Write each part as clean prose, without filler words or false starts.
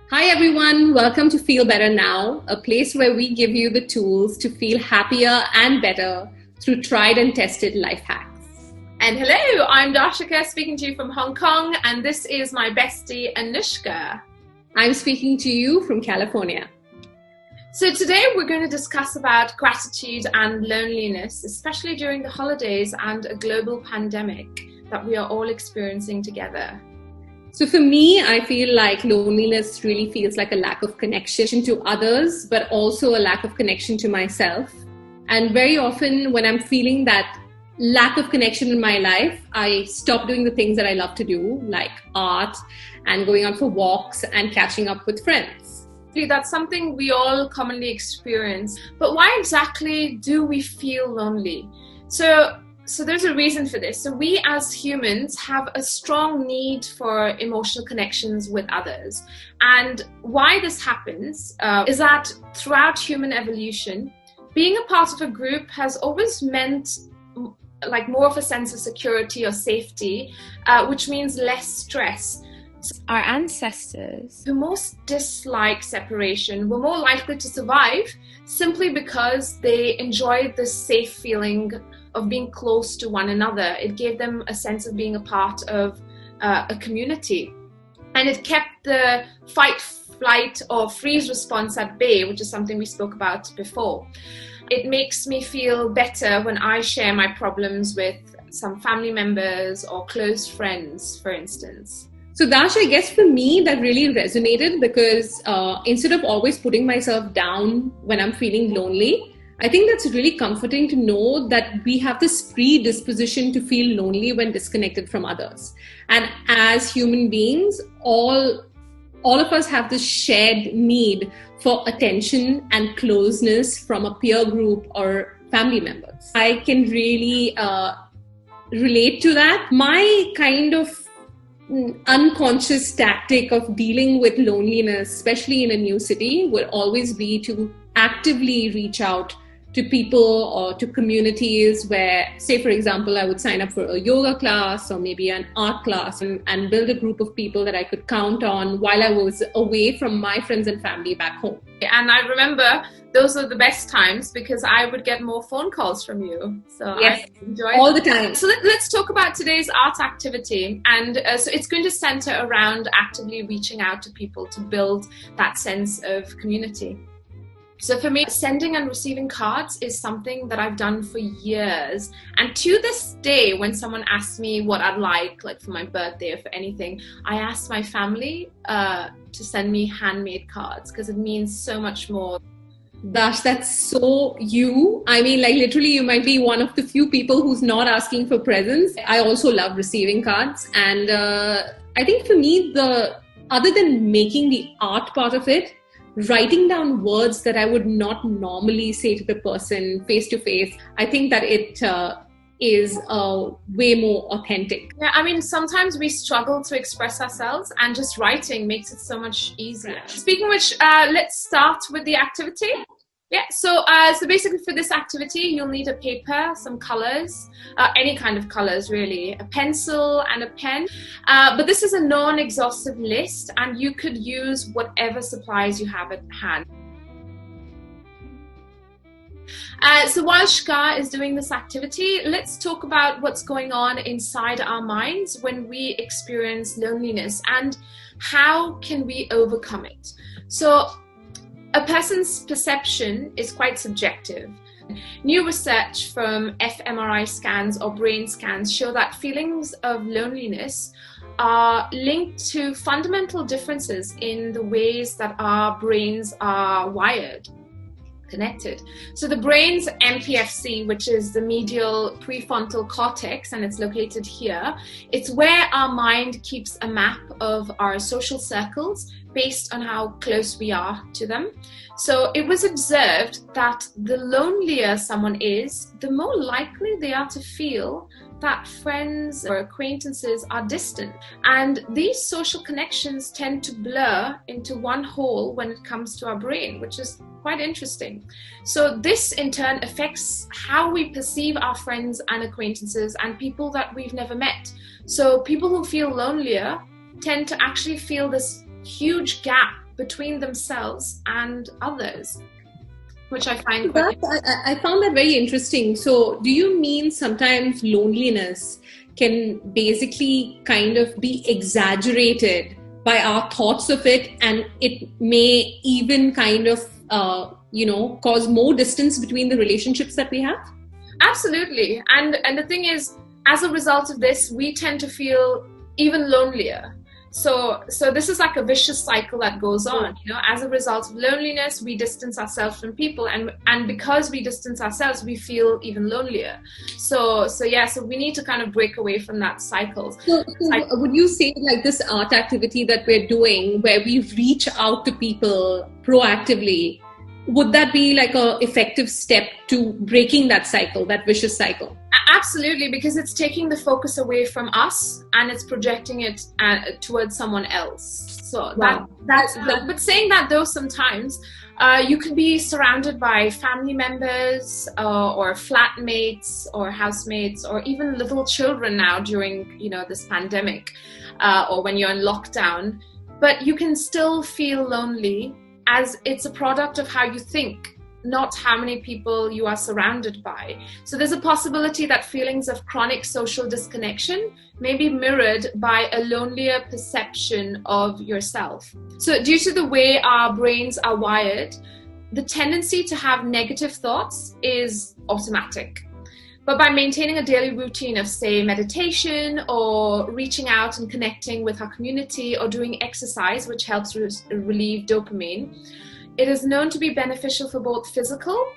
Hi everyone, welcome to Feel Better Now, a place where we give you the tools to feel happier and better through tried and tested life hacks. And hello, I'm Darshika speaking to you from Hong Kong, and this is my bestie Anoushka. I'm speaking to you from California. So today we're going to discuss about gratitude and loneliness, especially during the holidays and a global pandemic that we are all experiencing together. So for me, I feel like loneliness really feels like a lack of connection to others, but also a lack of connection to myself. And very often when I'm feeling that lack of connection in my life, I stop doing the things that I love to do, like art and going out for walks and catching up with friends. That's something we all commonly experience. But why exactly do we feel lonely? So there's a reason for this. So we as humans have a strong need for emotional connections with others. And why this happens is that throughout human evolution, being a part of a group has always meant like more of a sense of security or safety, which means less stress. Our ancestors who most dislike separation were more likely to survive simply because they enjoyed the safe feeling of being close to one another. It gave them a sense of being a part of a community. And it kept the fight, flight, or freeze response at bay, which is something we spoke about before. It makes me feel better when I share my problems with some family members or close friends, for instance. So Dash, I guess for me that really resonated because instead of always putting myself down when I'm feeling lonely, I think that's really comforting to know that we have this predisposition to feel lonely when disconnected from others. And as human beings, all of us have this shared need for attention and closeness from a peer group or family members. I can really relate to that. My kind of unconscious tactic of dealing with loneliness, especially in a new city, would always be to actively reach out to people or to communities where, say, for example, I would sign up for a yoga class or maybe an art class and build a group of people that I could count on while I was away from my friends and family back home. And I remember those are the best times because I would get more phone calls from you. So yes, I enjoy all the time. So let's talk about today's art activity. And so it's going to center around actively reaching out to people to build that sense of community. So for me, sending and receiving cards is something that I've done for years. And to this day, when someone asks me what I'd like for my birthday or for anything, I ask my family to send me handmade cards because it means so much more. Dash, that's so you. I mean, literally, you might be one of the few people who's not asking for presents. I also love receiving cards. And I think for me, other than making the art part of it, writing down words that I would not normally say to the person face to face, I think that it is way more authentic. Yeah, I mean, sometimes we struggle to express ourselves and just writing makes it so much easier. Right. Speaking of which, let's start with the activity. Yeah, so basically for this activity, you'll need a paper, some colors, any kind of colors really, a pencil and a pen. But this is a non-exhaustive list and you could use whatever supplies you have at hand. So while Shka is doing this activity, let's talk about what's going on inside our minds when we experience loneliness and how can we overcome it. So a person's perception is quite subjective. New research from fMRI scans or brain scans show that feelings of loneliness are linked to fundamental differences in the ways that our brains are wired, connected. So the brain's MPFC, which is the medial prefrontal cortex, and it's located here, it's where our mind keeps a map of our social circles based on how close we are to them. So it was observed that the lonelier someone is, the more likely they are to feel that friends or acquaintances are distant. And these social connections tend to blur into one whole when it comes to our brain, which is quite interesting. So this in turn affects how we perceive our friends and acquaintances and people that we've never met. So people who feel lonelier tend to actually feel this huge gap between themselves and others, which I find quite I found that very interesting. So do you mean sometimes loneliness can basically kind of be exaggerated by our thoughts of it, and it may even kind of, cause more distance between the relationships that we have? Absolutely. And the thing is, as a result of this, we tend to feel even lonelier. So this is like a vicious cycle that goes on. As a result of loneliness, we distance ourselves from people, and because we distance ourselves, we feel even lonelier. So we need to kind of break away from that cycle. So would you say like this art activity that we're doing, where we reach out to people proactively, would that be like a effective step to breaking that cycle, that vicious cycle? Absolutely, because it's taking the focus away from us and it's projecting it towards someone else. So wow. But saying that though, sometimes you could be surrounded by family members or flatmates or housemates or even little children now during this pandemic or when you're in lockdown, but you can still feel lonely, as it's a product of how you think, not how many people you are surrounded by. So there's a possibility that feelings of chronic social disconnection may be mirrored by a lonelier perception of yourself. So due to the way our brains are wired, the tendency to have negative thoughts is automatic. But by maintaining a daily routine of, say, meditation or reaching out and connecting with our community or doing exercise, which helps relieve dopamine, it is known to be beneficial for both physical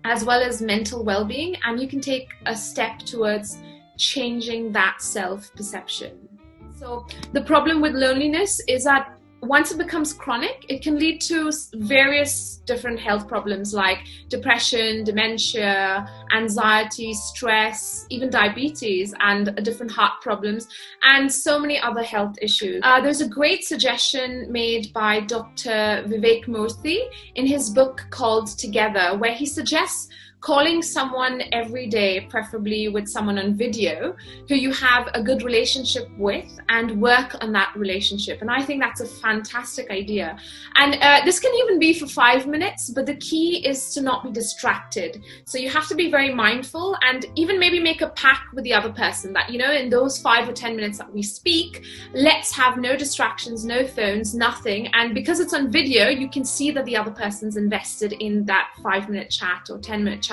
as well as mental well-being, and you can take a step towards changing that self-perception. So the problem with loneliness is that once it becomes chronic, it can lead to various different health problems like depression, dementia, anxiety, stress, even diabetes, and different heart problems, and so many other health issues. There's a great suggestion made by Dr. Vivek Murthy in his book called Together, where he suggests calling someone every day, preferably with someone on video, who you have a good relationship with, and work on that relationship. And I think that's a fantastic idea. And this can even be for 5 minutes, but the key is to not be distracted. So you have to be very mindful, and even maybe make a pact with the other person that, in those 5 or 10 minutes that we speak, let's have no distractions, no phones, nothing. And because it's on video, you can see that the other person's invested in that 5-minute chat or 10-minute chat.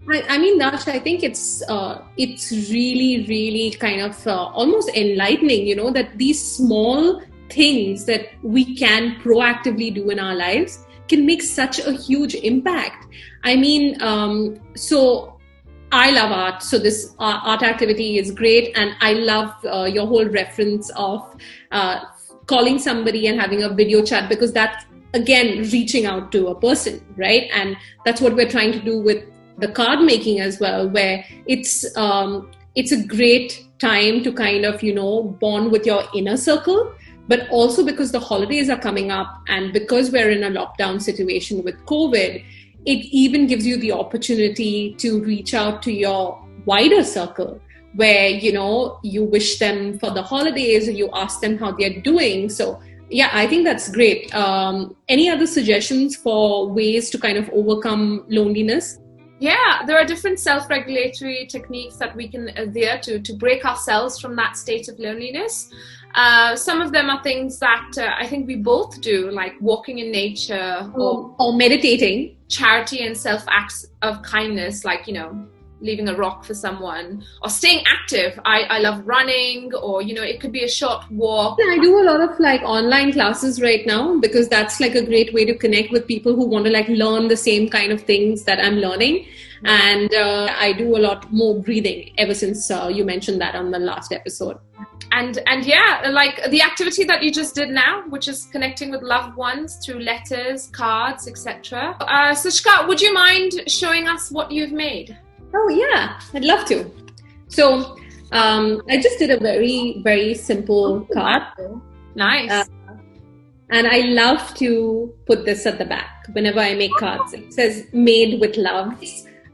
I mean, Darsh, I think it's really, really kind of almost enlightening, that these small things that we can proactively do in our lives can make such a huge impact. I mean, so I love art. So this art activity is great. And I love your whole reference of calling somebody and having a video chat, because that's, again, reaching out to a person, right? And that's what we're trying to do with the card making as well, where it's a great time to kind of, bond with your inner circle, but also because the holidays are coming up and because we're in a lockdown situation with COVID, it even gives you the opportunity to reach out to your wider circle, where, you wish them for the holidays, or you ask them how they're doing. So yeah, I think that's great. Any other suggestions for ways to kind of overcome loneliness? Yeah, there are different self-regulatory techniques that we can adhere to break ourselves from that state of loneliness. Some of them are things that I think we both do, like walking in nature or meditating. Charity and self-acts of kindness, like, leaving a rock for someone, or staying active. I love running, or, it could be a short walk. I do a lot of like online classes right now, because that's like a great way to connect with people who want to like learn the same kind of things that I'm learning. And I do a lot more breathing ever since you mentioned that on the last episode. And yeah, like the activity that you just did now, which is connecting with loved ones through letters, cards, etc. Sushka, would you mind showing us what you've made? Oh yeah, I'd love to. So I just did a very, very simple card. Nice. And I love to put this at the back whenever I make cards. It says made with love.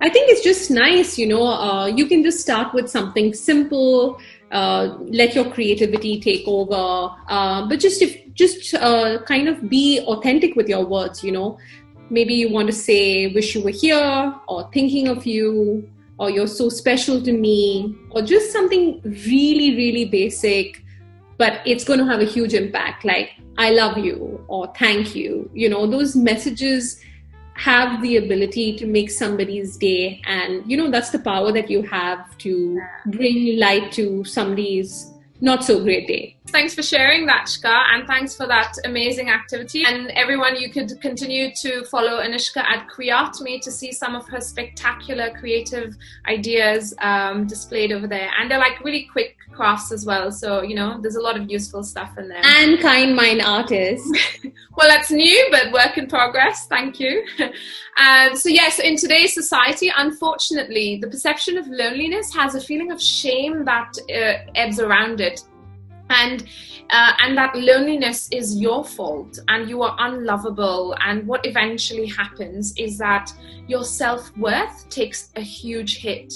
I think it's just nice, you can just start with something simple, let your creativity take over, but just kind of be authentic with your words. Maybe you want to say wish you were here, or thinking of you, or you're so special to me, or just something really, really basic, but it's going to have a huge impact, like I love you or thank you. Those messages have the ability to make somebody's day, and that's the power that you have to bring light to somebody's not so great day. Thanks for sharing that, Shka, and thanks for that amazing activity. And everyone, you could continue to follow Anoushka at Create to see some of her spectacular creative ideas displayed over there. And they're like really quick crafts as well. So, there's a lot of useful stuff in there. And kind mind artist. Well, that's new, but work in progress. Thank you. So yes, in today's society, unfortunately, the perception of loneliness has a feeling of shame that ebbs around it. And that loneliness is your fault and you are unlovable. And what eventually happens is that your self-worth takes a huge hit.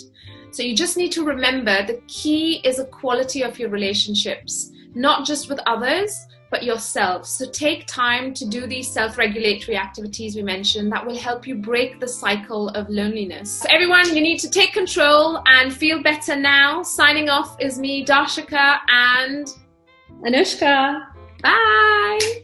So you just need to remember the key is a quality of your relationships, not just with others, but yourself. So take time to do these self-regulatory activities we mentioned that will help you break the cycle of loneliness. So everyone, you need to take control and feel better now. Signing off is me, Darshika, and Anoushka. Bye.